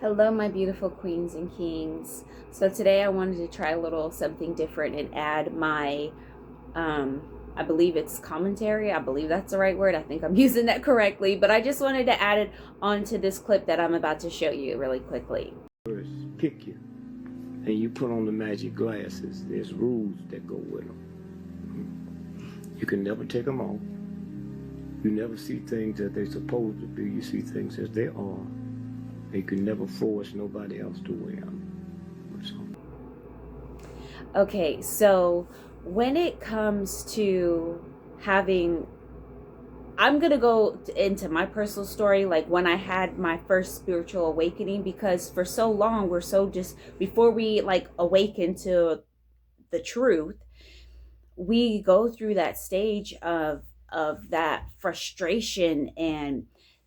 Hello, my beautiful queens and kings. So today I wanted to try a little something different and add my, I believe it's commentary. I believe that's the right word. I think I'm using that correctly, but I just wanted to add it onto this clip that I'm about to show you really quickly. First, pick you, and you put on the magic glasses. There's rules that go with them. You can never take them off. You never see things as they're supposed to be. You see things as they are. And you can never force nobody else to wear them. Okay, so when it comes to having, I'm going to go into my personal story, like when I had my first spiritual awakening, because for so long, we're so just, before we like awaken to the truth, we go through that stage of that frustration and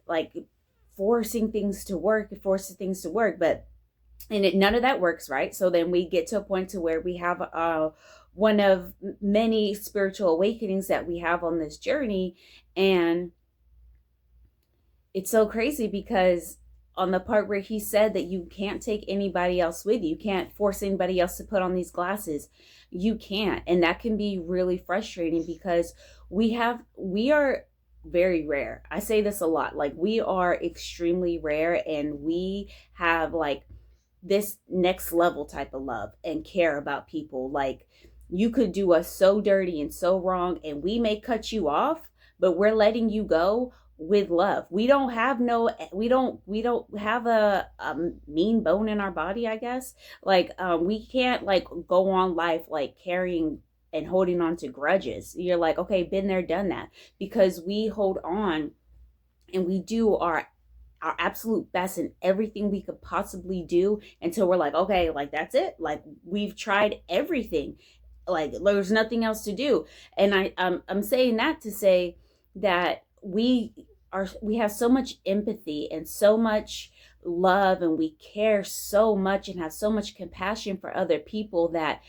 like forcing things to work, but none of that works, right? So then we get to a point to where we have one of many spiritual awakenings that we have on this journey. And it's so crazy because on the part where he said that you can't take anybody else with you, you can't force anybody else to put on these glasses, you can't. And that can be really frustrating because we are very rare. I say this a lot, like we are extremely rare, and we have like this next level type of love and care about people. Like you could do us so dirty and so wrong, and we may cut you off, but we're letting you go with love. We don't have a mean bone in our body, I guess. Like we can't like go on life like carrying and holding on to grudges. You're like, okay, been there, done that, because we hold on and we do our absolute best in everything we could possibly do until we're like, okay, like that's it, like we've tried everything, like there's nothing else to do. And I'm saying that to say that we have so much empathy and so much love, and we care so much and have so much compassion for other people that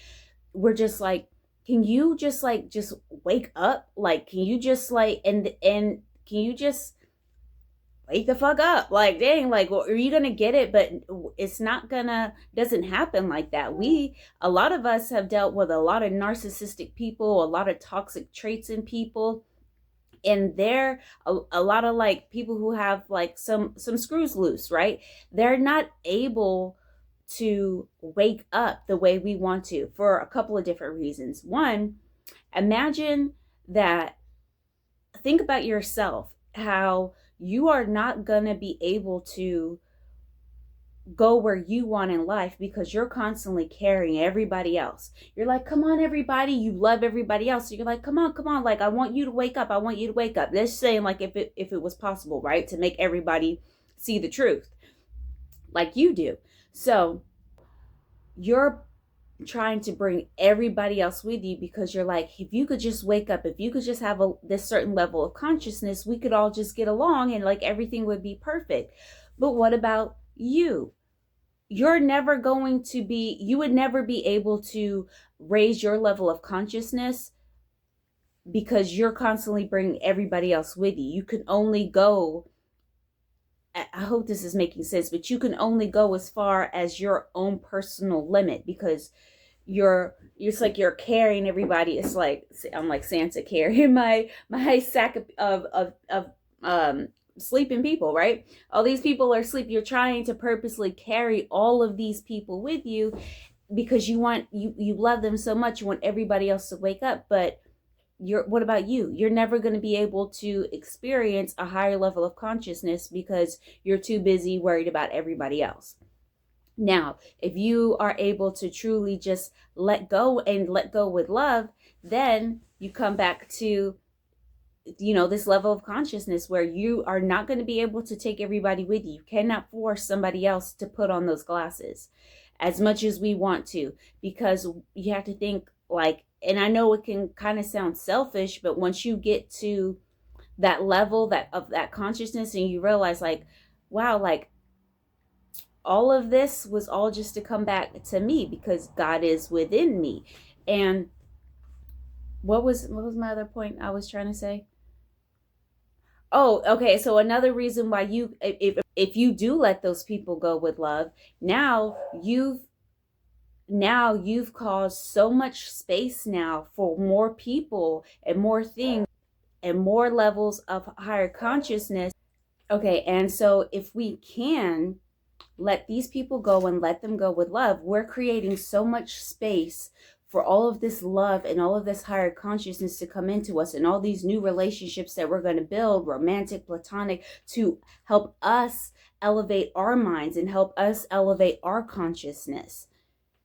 we're just like, can you just like just wake up, like can you just like and can you just wake the fuck up, like dang, like well, are you gonna get it? But it's not gonna, doesn't happen like that. A lot of us have dealt with a lot of narcissistic people, a lot of toxic traits in people, and they're a lot of like people who have like some screws loose, right? They're not able to wake up the way we want to for a couple of different reasons. One, imagine that, think about yourself, how you are not going to be able to go where you want in life because you're constantly carrying everybody else. You're like, come on, everybody. You love everybody else. So you're like, come on. Like, I want you to wake up. I want you to wake up. Let's say, like, if it was possible, right, to make everybody see the truth like you do. So you're trying to bring everybody else with you because you're like, if you could just wake up, if you could just have this certain level of consciousness, we could all just get along and like everything would be perfect. But what about you? You're never going to be, you would never be able to raise your level of consciousness because you're constantly bringing everybody else with you. You can only go, I hope this is making sense, but you can only go as far as your own personal limit because it's like you're carrying everybody. It's like I'm like Santa carrying my sack of sleeping people, right? All these people are asleep. You're trying to purposely carry all of these people with you because you love them so much. You want everybody else to wake up, but what about you? You're never going to be able to experience a higher level of consciousness because you're too busy worried about everybody else. Now, if you are able to truly just let go and let go with love, then you come back to, this level of consciousness where you are not going to be able to take everybody with you. You cannot force somebody else to put on those glasses as much as we want to, because you have to think like, and I know it can kind of sound selfish, but once you get to that level of that consciousness and you realize like, wow, like all of this was all just to come back to me because God is within me. And what was my other point I was trying to say? Oh, okay. So another reason why if if you do let those people go with love, now you've caused so much space now for more people and more things and more levels of higher consciousness. Okay, and so if we can let these people go and let them go with love, we're creating so much space for all of this love and all of this higher consciousness to come into us, and all these new relationships that we're going to build, romantic, platonic, to help us elevate our minds and help us elevate our consciousness,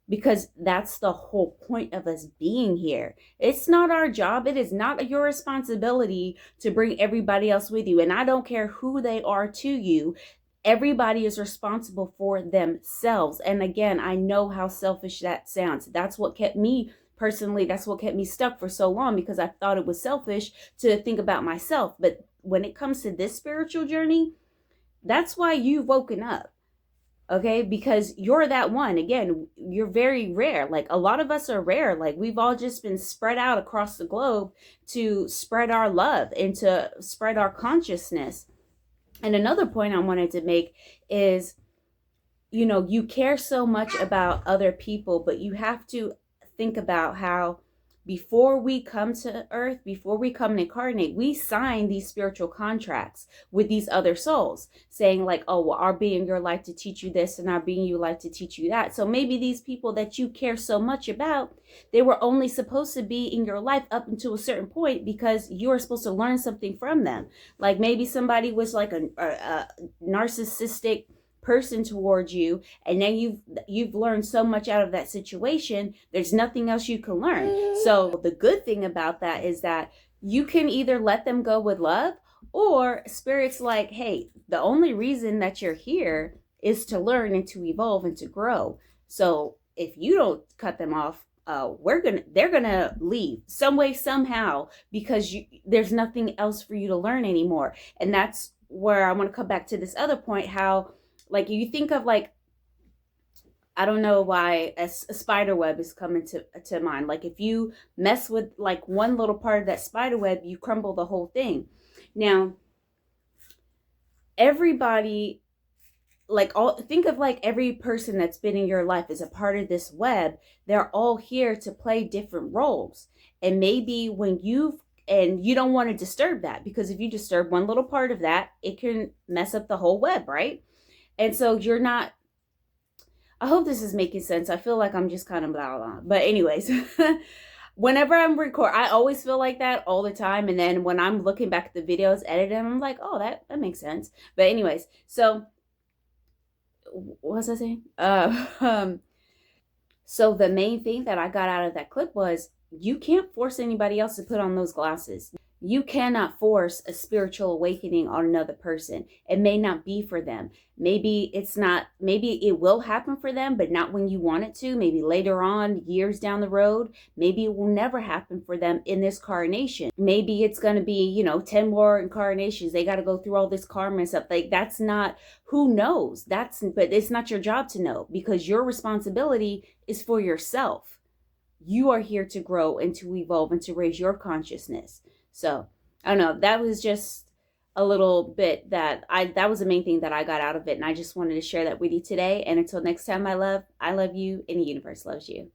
because that's the whole point of us being here. It's not our job. It is not your responsibility to bring everybody else with you. And I don't care who they are to you. Everybody is responsible for themselves. And again, I know how selfish that sounds. That's what kept me personally, that's what kept me stuck for so long, because I thought it was selfish to think about myself. But when it comes to this spiritual journey, that's why you've woken up. Okay, because you're that one. Again, you're very rare. Like, a lot of us are rare. Like, we've all just been spread out across the globe to spread our love and to spread our consciousness. And another point I wanted to make is, you care so much about other people, but you have to think about how before we come to earth, before we come and incarnate, we sign these spiritual contracts with these other souls, saying like, oh, well, I'll be in your life to teach you this, and I'll be in your life to teach you that. So maybe these people that you care so much about, they were only supposed to be in your life up until a certain point, because you were supposed to learn something from them. Like, maybe somebody was like a narcissistic person towards you, and then you've learned so much out of that situation, there's nothing else you can learn. So the good thing about that is that you can either let them go with love, or spirit's like, hey, the only reason that you're here is to learn and to evolve and to grow. So if you don't cut them off, they're gonna leave some way, somehow, because there's nothing else for you to learn anymore. And that's where I want to come back to this other point, how, like, you think of, like, I don't know why a spider web is coming to mind. Like, if you mess with like one little part of that spider web, you crumble the whole thing. Now, everybody, like, think of like every person that's been in your life is a part of this web. They're all here to play different roles. And maybe and you don't want to disturb that, because if you disturb one little part of that, it can mess up the whole web, right? And so I hope this is making sense. I feel like I'm just kind of blah, blah. But anyways, whenever I'm I always feel like that all the time. And then when I'm looking back at the videos, editing, I'm like, oh, that makes sense. But anyways, so what was I saying? So the main thing that I got out of that clip was, you can't force anybody else to put on those glasses. You cannot force a spiritual awakening on another person. It may not be for them. Maybe it will happen for them, but not when you want it to. Maybe later on, years down the road. Maybe it will never happen for them in this incarnation. Maybe it's going to be, 10 more incarnations. They got to go through all this karma and stuff. Like, that's not, who knows? But it's not your job to know, because your responsibility is for yourself. You are here to grow and to evolve and to raise your consciousness. So, I don't know, that was just a little bit that was the main thing that I got out of it. And I just wanted to share that with you today. And until next time, I love you, and the universe loves you.